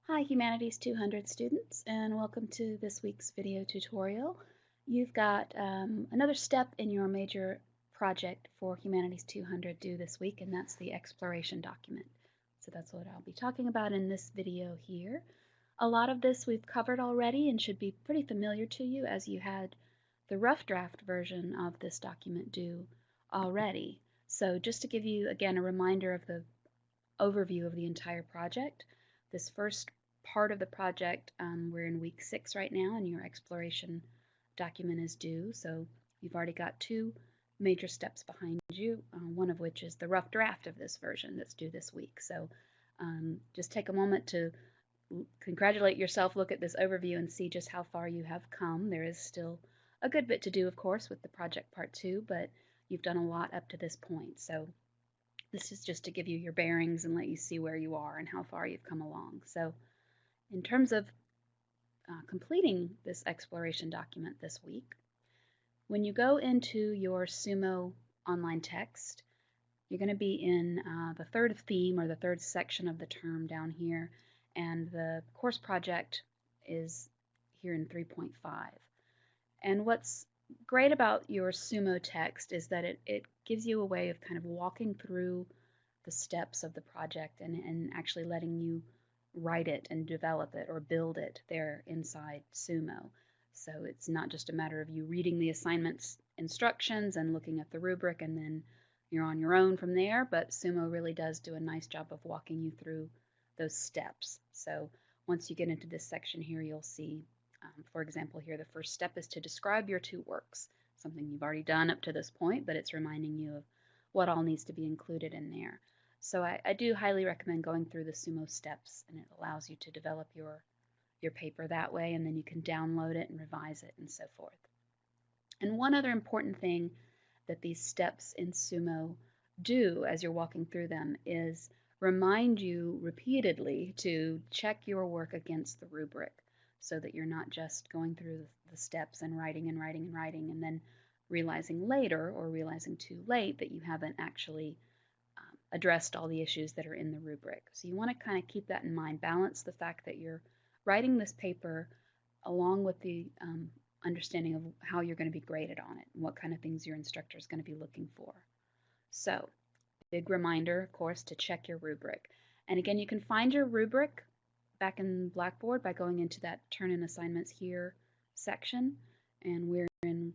Hi Humanities 200 students, and welcome to this week's video tutorial. You've got another step in your major project for Humanities 200 due this week, and that's the exploration document. So that's what I'll be talking about in this video here. A lot of this we've covered already and should be pretty familiar to you as you had the rough draft version of this document due already. So just to give you again a reminder of the overview of the entire project. This first part of the project, we're in week 6 right now, and your exploration document is due. So you've already got two major steps behind you, one of which is the rough draft of this version that's due this week. So just take a moment to congratulate yourself, look at this overview, and see just how far you have come. There is still a good bit to do, of course, with the project part 2, but you've done a lot up to this point. So this is just to give you your bearings and let you see where you are and how far you've come along. So in terms of completing this exploration document this week, when you go into your Simo online text, you're going to be in the third theme or the third section of the term down here, and the course project is here in 3.5. And what's great about your Sumo text is that it gives you a way of kind of walking through the steps of the project and actually letting you write it and develop it or build it there inside Sumo. So it's not just a matter of you reading the assignment's instructions and looking at the rubric and then you're on your own from there, but Sumo really does do a nice job of walking you through those steps. So once you get into this section here, you'll see, for example, here the first step is to describe your two works, something you've already done up to this point, but it's reminding you of what all needs to be included in there. So I do highly recommend going through the Sumo steps, and it allows you to develop your paper that way, and then you can download it and revise it and so forth. And one other important thing that these steps in Sumo do as you're walking through them is remind you repeatedly to check your work against the rubric so that you're not just going through the steps and writing and writing and writing and then realizing later or realizing too late that you haven't actually addressed all the issues that are in the rubric. So you want to kind of keep that in mind, balance the fact that you're writing this paper along with the understanding of how you're going to be graded on it and what kind of things your instructor is going to be looking for. So, big reminder, of course, to check your rubric. And again, you can find your rubric back in Blackboard by going into that Turn in Assignments Here section. And we're in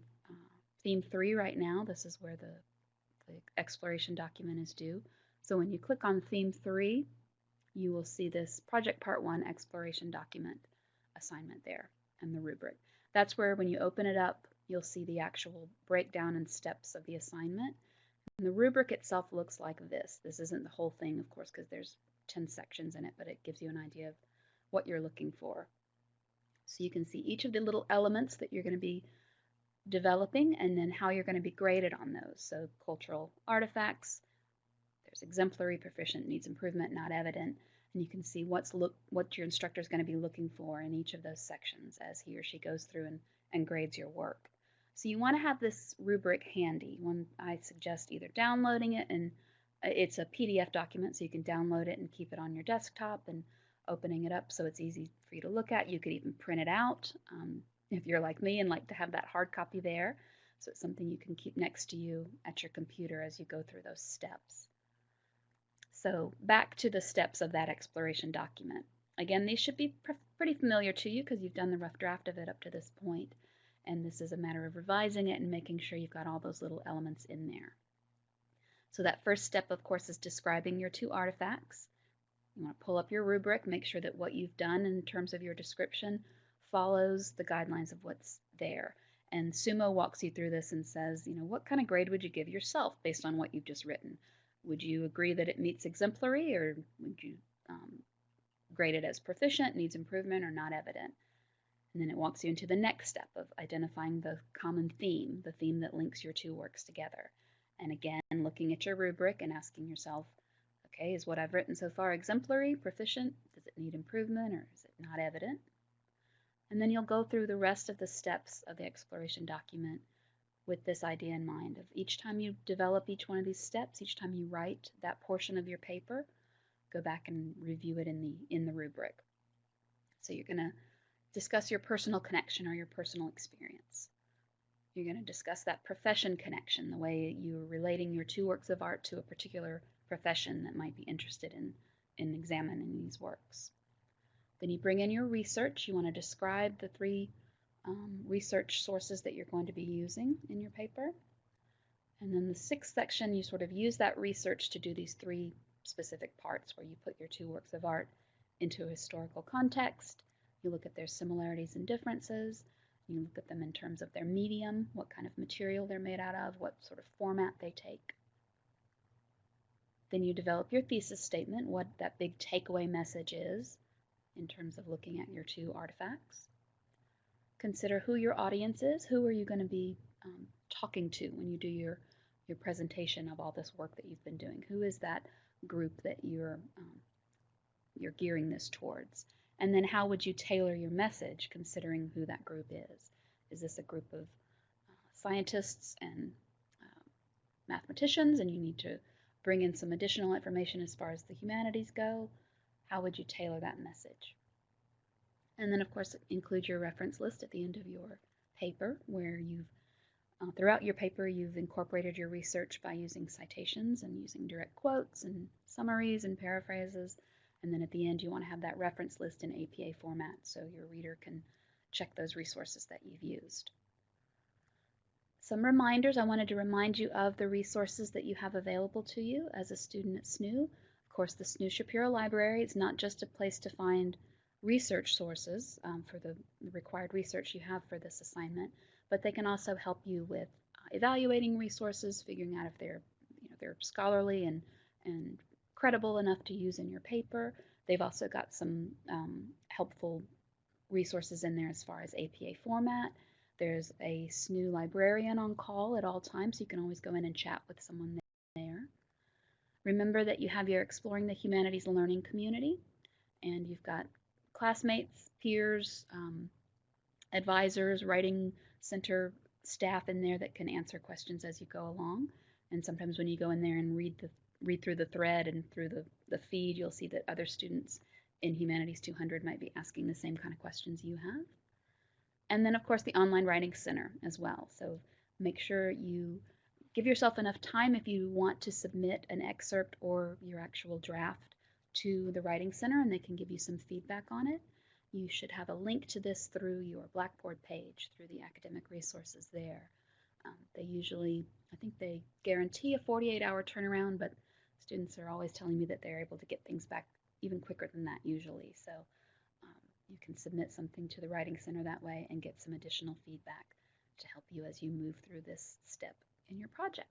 theme 3 right now. This is where the exploration document is due. So when you click on theme 3, you will see this project part 1 exploration document assignment there and the rubric. That's where when you open it up, you'll see the actual breakdown and steps of the assignment. And the rubric itself looks like this. This isn't the whole thing, of course, because there's 10 sections in it, but it gives you an idea of what you're looking for. So you can see each of the little elements that you're going to be developing and then how you're going to be graded on those. So cultural artifacts, there's exemplary, proficient, needs improvement, not evident, and you can see what your instructor is going to be looking for in each of those sections as he or she goes through and grades your work. So you want to have this rubric handy. I suggest either downloading it, and it's a PDF document, so you can download it and keep it on your desktop and opening it up so it's easy for you to look at. You could even print it out if you're like me and like to have that hard copy there. So it's something you can keep next to you at your computer as you go through those steps. So back to the steps of that exploration document. Again, these should be pretty familiar to you because you've done the rough draft of it up to this point, and this is a matter of revising it and making sure you've got all those little elements in there. So that first step, of course, is describing your two artifacts. You want to pull up your rubric, make sure that what you've done in terms of your description follows the guidelines of what's there. And Sumo walks you through this and says, what kind of grade would you give yourself based on what you've just written? Would you agree that it meets exemplary, or would you grade it as proficient, needs improvement, or not evident? And then it walks you into the next step of identifying the common theme, the theme that links your two works together. And again, looking at your rubric and asking yourself, okay, is what I've written so far exemplary, proficient? Does it need improvement, or is it not evident? And then you'll go through the rest of the steps of the exploration document with this idea in mind of each time you develop each one of these steps, each time you write that portion of your paper, go back and review it in the rubric. So you're going to discuss your personal connection or your personal experience. You're going to discuss that profession connection, the way you're relating your two works of art to a particular profession that might be interested in examining these works. Then you bring in your research. You want to describe the three research sources that you're going to be using in your paper. And then the sixth section, you sort of use that research to do these three specific parts where you put your two works of art into a historical context. You look at their similarities and differences. You look at them in terms of their medium, what kind of material they're made out of, what sort of format they take. Then you develop your thesis statement, what that big takeaway message is in terms of looking at your two artifacts. Consider who your audience is. Who are you going to be talking to when you do your presentation of all this work that you've been doing? Who is that group that you're gearing this towards? And then how would you tailor your message considering who that group is? Is this a group of scientists and mathematicians, and you need to bring in some additional information as far as the humanities go? How would you tailor that message? And then, of course, include your reference list at the end of your paper, where you've throughout your paper you've incorporated your research by using citations and using direct quotes and summaries and paraphrases. And then at the end you want to have that reference list in APA format so your reader can check those resources that you've used. Some reminders. I wanted to remind you of the resources that you have available to you as a student at SNU. Of course, the SNU Shapiro Library is not just a place to find research sources for the required research you have for this assignment, but they can also help you with evaluating resources, figuring out if they're scholarly and credible enough to use in your paper. They've also got some helpful resources in there as far as APA format. There's a SNU librarian on call at all times, so you can always go in and chat with someone there. Remember that you have your Exploring the Humanities learning community, and you've got classmates, peers, advisors, writing center staff in there that can answer questions as you go along. And sometimes when you go in there and read through the thread and through the feed, you'll see that other students in Humanities 200 might be asking the same kind of questions you have. And then, of course, the online writing center as well. So make sure you give yourself enough time if you want to submit an excerpt or your actual draft to the writing center, and they can give you some feedback on it. You should have a link to this through your Blackboard page, through the academic resources there. They usually, I think they guarantee a 48-hour turnaround, but students are always telling me that they're able to get things back even quicker than that usually. So you can submit something to the Writing Center that way and get some additional feedback to help you as you move through this step in your project.